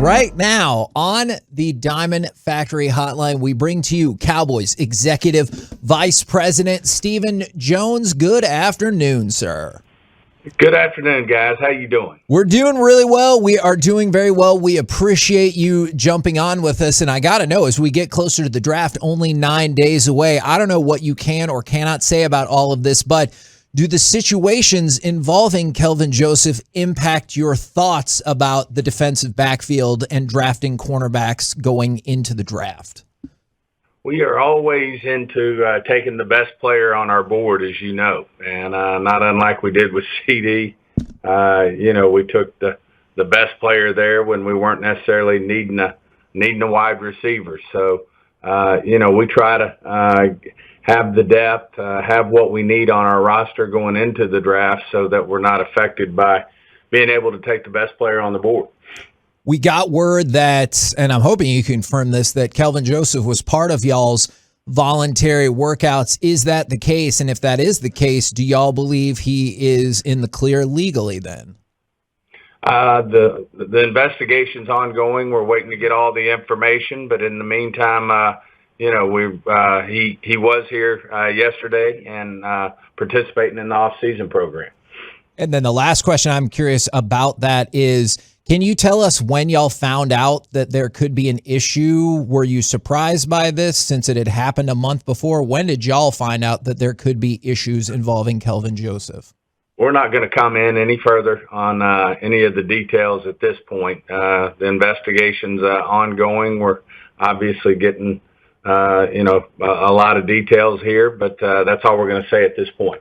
right now on the Diamond Factory Hotline, we bring to you Cowboys Executive Vice President Stephen Jones. Good afternoon, sir. Good afternoon, guys. How you doing? We're doing really well. We are doing very well. We appreciate you jumping on with us. And I got to know, as we get closer to the draft, only 9 days away, I don't know what you can or cannot say about all of this, but do the situations involving Kelvin Joseph impact your thoughts about the defensive backfield and drafting cornerbacks going into the draft? We are always into taking the best player on our board, as you know, and not unlike we did with CD. We took the best player there when we weren't necessarily needing a wide receiver. So, we try to have the depth, have what we need on our roster going into the draft so that we're not affected by being able to take the best player on the board. We got word that, and I'm hoping you confirm this, that Kelvin Joseph was part of y'all's voluntary workouts. Is that the case? And if that is the case, do y'all believe he is in the clear legally then? The investigation's ongoing. We're waiting to get all the information, but in the meantime, he was here yesterday and participating in the off-season program. And then the last question I'm curious about that is, can you tell us when y'all found out that there could be an issue? Were you surprised by this since it had happened a month before? When did y'all find out that there could be issues involving Kelvin Joseph? We're not going to comment any further on any of the details at this point. The investigation's ongoing. We're obviously getting a lot of details here, but that's all we're going to say at this point.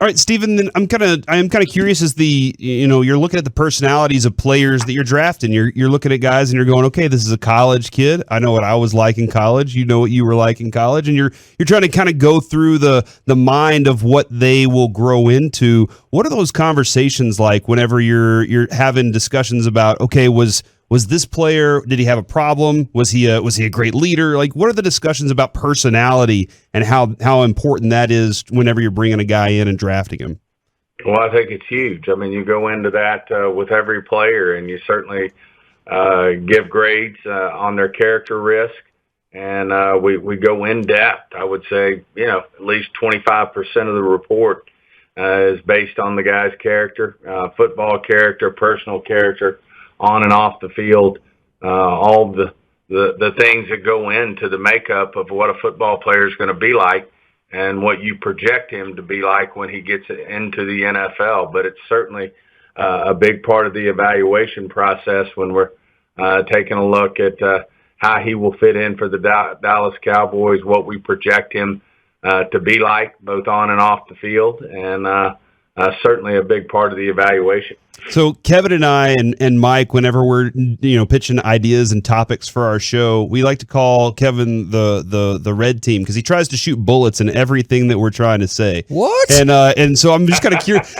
All right, Stephen, then I'm kind of curious as you're looking at the personalities of players that you're drafting. You're looking at guys and you're going, okay, this is a college kid. I know what I was like in college. You know what you were like in college, and you're trying to kind of go through the mind of what they will grow into. What are those conversations like whenever you're having discussions about, okay, was this player, did he have a problem? Was he a great leader? Like, what are the discussions about personality and how important that is whenever you're bringing a guy in and drafting him? Well, I think it's huge. I mean, you go into that with every player, and you certainly give grades on their character risk, and we go in depth. I would say, at least 25% of the report is based on the guy's character, football character, personal character, on and off the field, all the things that go into the makeup of what a football player is going to be like and what you project him to be like when he gets into the NFL. But it's certainly a big part of the evaluation process when we're taking a look at how he will fit in for the Dallas Cowboys, what we project him to be like both on and off the field, and certainly a big part of the evaluation. So Kevin and I and Mike, whenever we're pitching ideas and topics for our show, we like to call Kevin the red team because he tries to shoot bullets in everything that we're trying to say. What? And so I'm just kind of curious,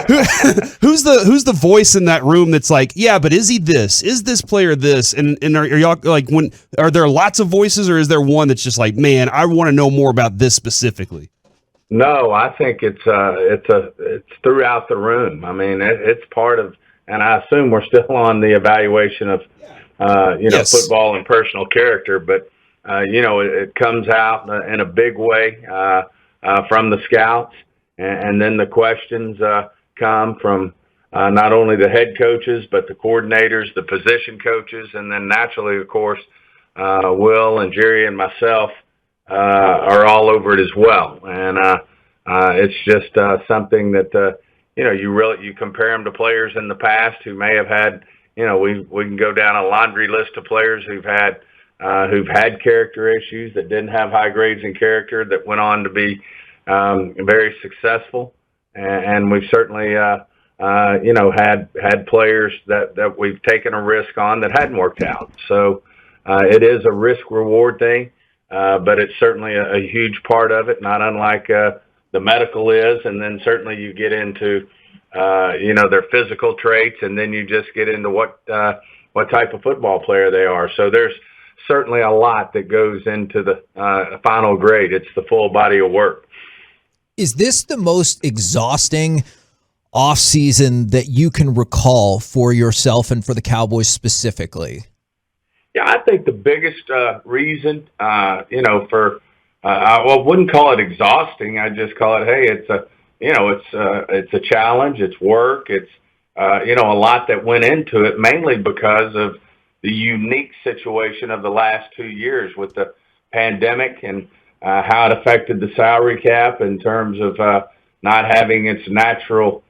who's the voice in that room that's like, yeah, but is he this? Is this player this? And are y'all like, are there lots of voices, or is there one that's just like, man, I want to know more about this specifically? No, I think it's throughout the room. I mean, it's part of. And I assume we're still on the evaluation of, yes, football and personal character. But, it comes out in a big way from the scouts. And then the questions come from not only the head coaches, but the coordinators, the position coaches. And then naturally, of course, Will and Jerry and myself are all over it as well. And it's just something that you compare them to players in the past who may have had, we can go down a laundry list of players who've had character issues, that didn't have high grades in character, that went on to be very successful. And we've certainly, had players that we've taken a risk on that hadn't worked out. So it is a risk-reward thing, but it's certainly a huge part of it, not unlike the medical is, and then certainly you get into, their physical traits, and then you just get into what type of football player they are. So there's certainly a lot that goes into the final grade. It's the full body of work. Is this the most exhausting offseason that you can recall for yourself and for the Cowboys specifically? Yeah, I think the biggest reason, I wouldn't call it exhausting. I just call it, hey, it's a challenge. It's work. It's a lot that went into it, mainly because of the unique situation of the last 2 years with the pandemic and how it affected the salary cap in terms of not having its natural,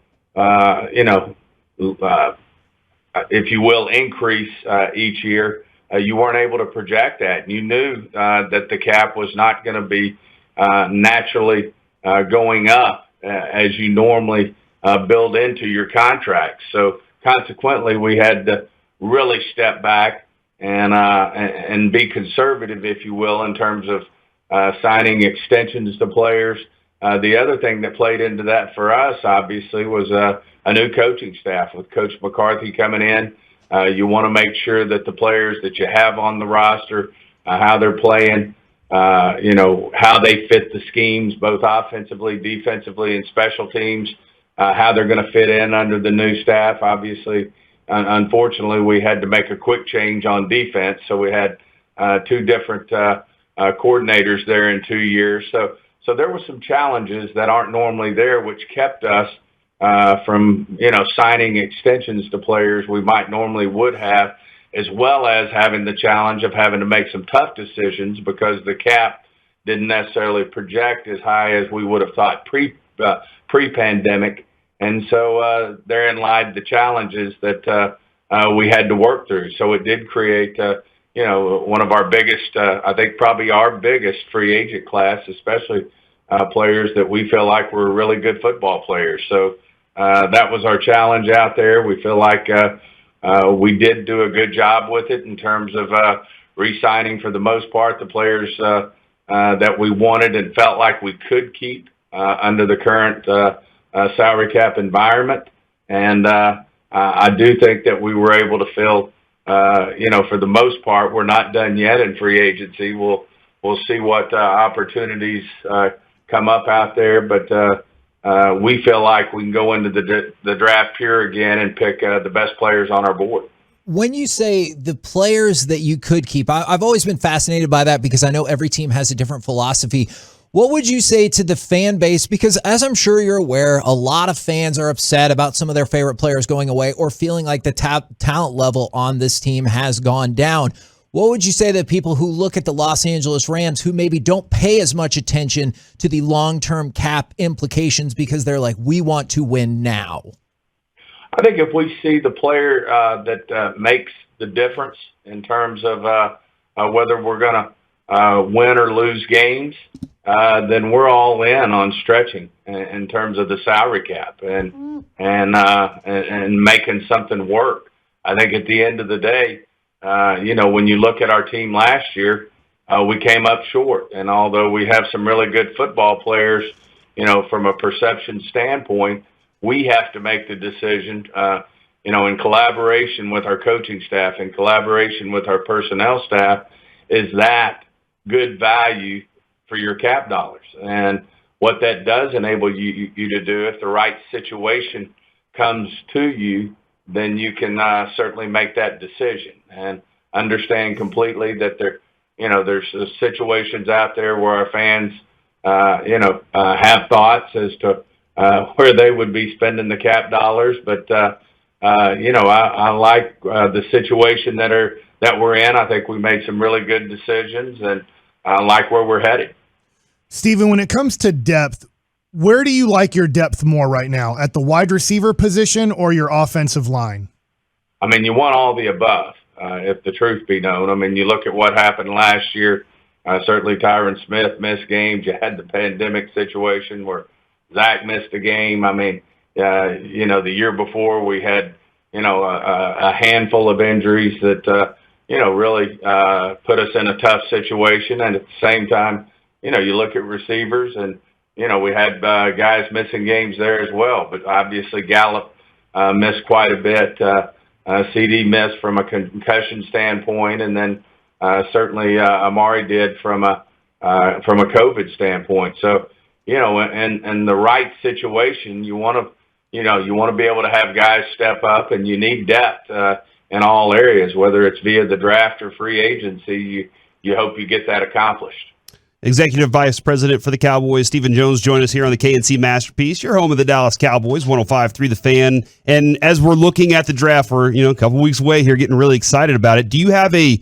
if you will, increase each year. You weren't able to project that. And you knew that the cap was not going to be naturally going up as you normally build into your contracts. So consequently, we had to really step back and be conservative, if you will, in terms of signing extensions to players. The other thing that played into that for us, obviously, was a new coaching staff with Coach McCarthy coming in. You want to make sure that the players that you have on the roster, how they're playing, how they fit the schemes, both offensively, defensively, and special teams, how they're going to fit in under the new staff. Obviously, unfortunately, we had to make a quick change on defense, so we had two different coordinators there in 2 years. So there were some challenges that aren't normally there, which kept us from signing extensions to players we might normally would have, as well as having the challenge of having to make some tough decisions because the cap didn't necessarily project as high as we would have thought pre-pandemic. And so therein lied the challenges that we had to work through. So it did create, one of our biggest, I think probably our biggest free agent class, especially players that we feel like were really good football players. So that was our challenge out there. We feel like we did do a good job with it in terms of re-signing, for the most part, the players that we wanted and felt like we could keep under the current salary cap environment. And I do think that we were able to fill, for the most part, we're not done yet in free agency. We'll see what opportunities come up out there, but we feel like we can go into the draft pure again and pick the best players on our board. When you say the players that you could keep, I've always been fascinated by that because I know every team has a different philosophy. What would you say to the fan base? Because as I'm sure you're aware, a lot of fans are upset about some of their favorite players going away or feeling like the talent level on this team has gone down. What would you say to people who look at the Los Angeles Rams who maybe don't pay as much attention to the long-term cap implications because they're like, we want to win now? I think if we see the player that makes the difference in terms of whether we're going to win or lose games, then we're all in on stretching in terms of the salary cap and making something work. I think at the end of the day, when you look at our team last year, we came up short. And although we have some really good football players, from a perception standpoint, we have to make the decision, in collaboration with our coaching staff, in collaboration with our personnel staff, is that good value for your cap dollars? And what that does enable you to do, if the right situation comes to you, then you can certainly make that decision and understand completely that there's situations out there where our fans, have thoughts as to where they would be spending the cap dollars. But, I like the situation that we're in. I think we made some really good decisions, and I like where we're headed. Stephen, when it comes to depth, where do you like your depth more right now, at the wide receiver position or your offensive line? I mean, you want all the above, if the truth be known. I mean, you look at what happened last year. Certainly Tyron Smith missed games. You had the pandemic situation where Zach missed a game. I mean, the year before we had, a handful of injuries that, really put us in a tough situation. And at the same time, you look at receivers and, we had guys missing games there as well. But obviously Gallup missed quite a bit. CD missed from a concussion standpoint, and then certainly Amari did from a COVID standpoint. So, in the right situation, you want to be able to have guys step up, and you need depth in all areas, whether it's via the draft or free agency. You hope you get that accomplished. Executive Vice President for the Cowboys, Stephen Jones, join us here on the K&C Masterpiece. You're home of the Dallas Cowboys, 105.3 The Fan. And as we're looking at the draft, we're a couple weeks away here, getting really excited about it. Do you have a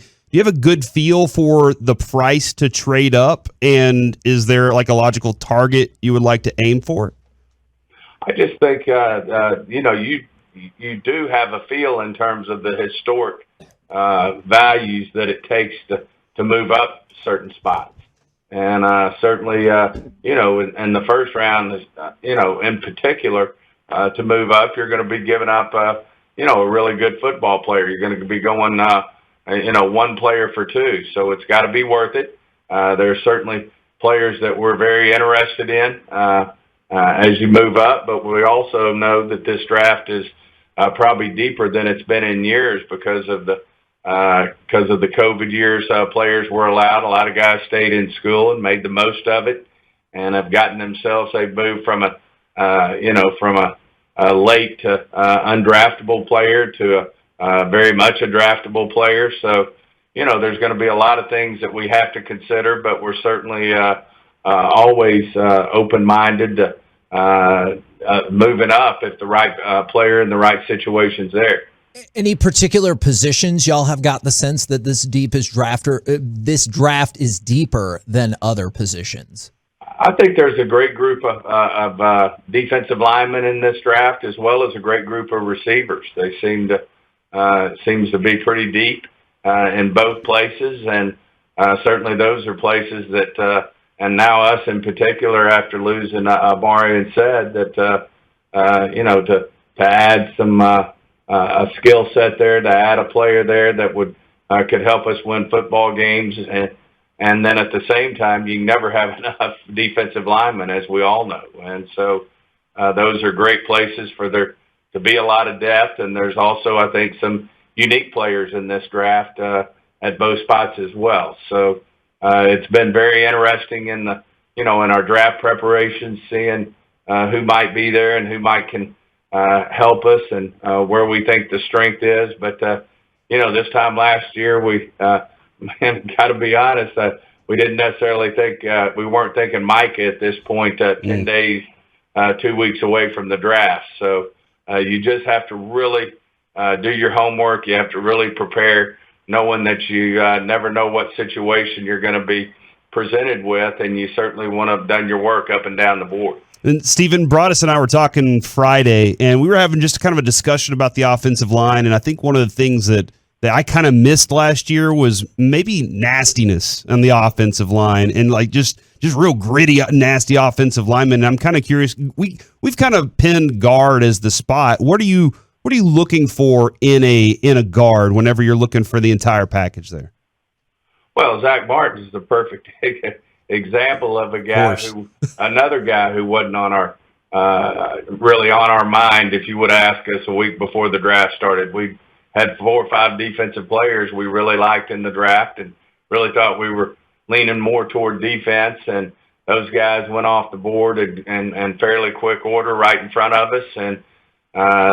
good feel for the price to trade up? And is there like a logical target you would like to aim for? I just think you do have a feel in terms of the historic values that it takes to move up certain spots. And certainly, in the first round, in particular, to move up, you're going to be giving up, a really good football player. You're going to be going, one player for two. So it's got to be worth it. There are certainly players that we're very interested in as you move up, but we also know that this draft is probably deeper than it's been in years because of the COVID years. Players were allowed. A lot of guys stayed in school and made the most of it, and have gotten themselves. They've moved from a late to undraftable player to very much a draftable player. So, there's going to be a lot of things that we have to consider, but we're certainly always open-minded to moving up if the right player in the right situation's there. Any particular positions y'all have got the sense that this draft is deeper than other positions? I think there's a great group of defensive linemen in this draft, as well as a great group of receivers. They seems to be pretty deep in both places, and certainly those are places that, and now us in particular, after losing Amari and said that, to add some a skill set there, to add a player there that could help us win football games, and then at the same time, you never have enough defensive linemen, as we all know, and so those are great places for there to be a lot of depth. And there's also, I think, some unique players in this draft at both spots as well. So it's been very interesting in our draft preparations, seeing who might be there and who can help us, and where we think the strength is. But this time last year, we got to be honest, we didn't necessarily think we weren't thinking Micah at this point, 10 days, 2 weeks away from the draft. So you just have to really do your homework. You have to really prepare, knowing that you never know what situation you're going to be presented with, and you certainly want to have done your work up and down the board. And Stephen, Broadus and I were talking Friday, and we were having just kind of a discussion about the offensive line. And I think one of the things that I kind of missed last year was maybe nastiness on the offensive line, and like just real gritty, nasty offensive linemen. And I'm kind of curious. We've kind of pinned guard as the spot. What are you looking for in a guard whenever you're looking for the entire package there? Well, Zach Martin is the perfect example of another guy who wasn't on our really on our mind. If you would ask us a week before the draft started, we had 4 or 5 defensive players we really liked in the draft, and really thought we were leaning more toward defense. And those guys went off the board in fairly quick order right in front of us. And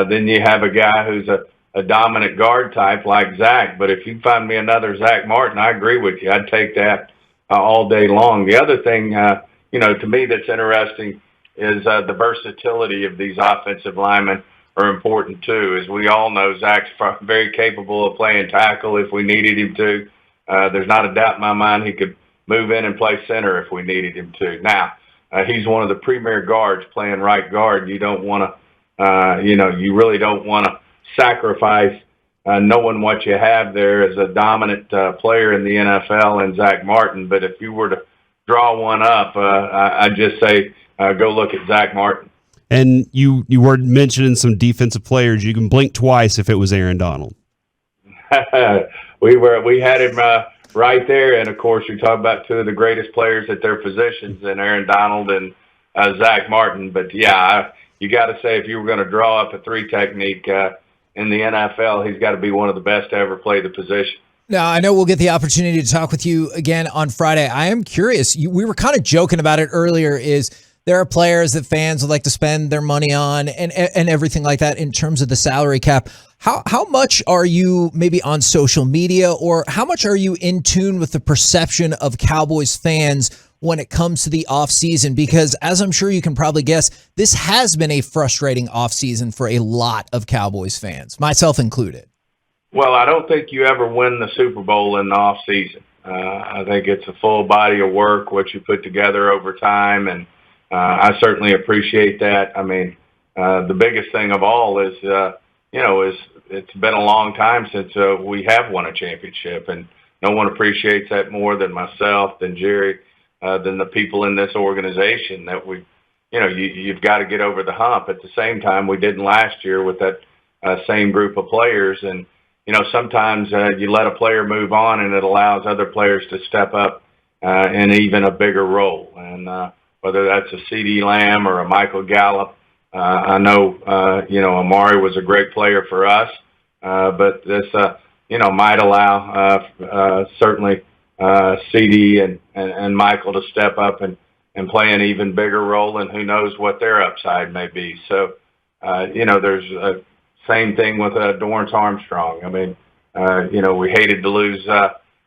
then you have a guy who's a dominant guard type like Zach. But if you find me another Zach Martin, I agree with you. I'd take that all day long. The other thing, to me that's interesting is the versatility of these offensive linemen are important too. As we all know, Zach's very capable of playing tackle if we needed him to. There's not a doubt in my mind he could move in and play center if we needed him to. Now, he's one of the premier guards playing right guard. You don't want to, you really don't want to sacrifice knowing what you have there as a dominant player in the NFL and Zach Martin. But if you were to draw one up, I'd just say go look at Zach Martin. And you were mentioning some defensive players. You can blink twice if it was Aaron Donald. We had him right there, and of course you talk about two of the greatest players at their positions, in Aaron Donald and Zach Martin. But yeah, you got to say, if you were going to draw up a 3 technique in the NFL, he's got to be one of the best to ever play the position. Now, I know we'll get the opportunity to talk with you again on Friday. I am curious. We were kind of joking about it earlier. There are players that fans would like to spend their money on and everything like that in terms of the salary cap. How much are you maybe on social media, or how much are you in tune with the perception of Cowboys fans when it comes to the offseason? Because as I'm sure you can probably guess, this has been a frustrating offseason for a lot of Cowboys fans, myself included. Well, I don't think you ever win the Super Bowl in the offseason. I think it's a full body of work, what you put together over time, and I certainly appreciate that. I mean, the biggest thing of all is, it's been a long time since we have won a championship, and no one appreciates that more than myself, than Jerry, than the people in this organization. That you've got to get over the hump. At the same time, we didn't last year with that same group of players, and sometimes you let a player move on, and it allows other players to step up in even a bigger role. And whether that's a C.D. Lamb or a Michael Gallup, I know, Amari was a great player for us, but this, might allow certainly C.D. and Michael to step up and play an even bigger role, and who knows what their upside may be. So, there's a same thing with Dorrance Armstrong. I mean, we hated to lose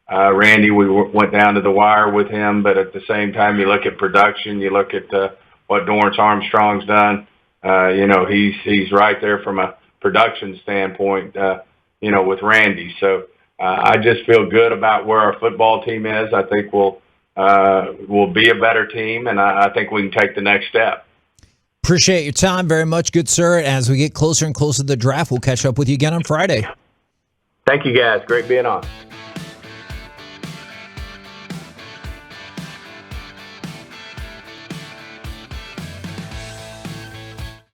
Randy. We went down to the wire with him, but at the same time, you look at production, you look at what Dorrance Armstrong's done. He's right there from a production standpoint, with Randy. So I just feel good about where our football team is. I think we'll be a better team, and I think we can take the next step. Appreciate your time very much, good sir. As we get closer and closer to the draft, we'll catch up with you again on Friday. Thank you, guys. Great being on.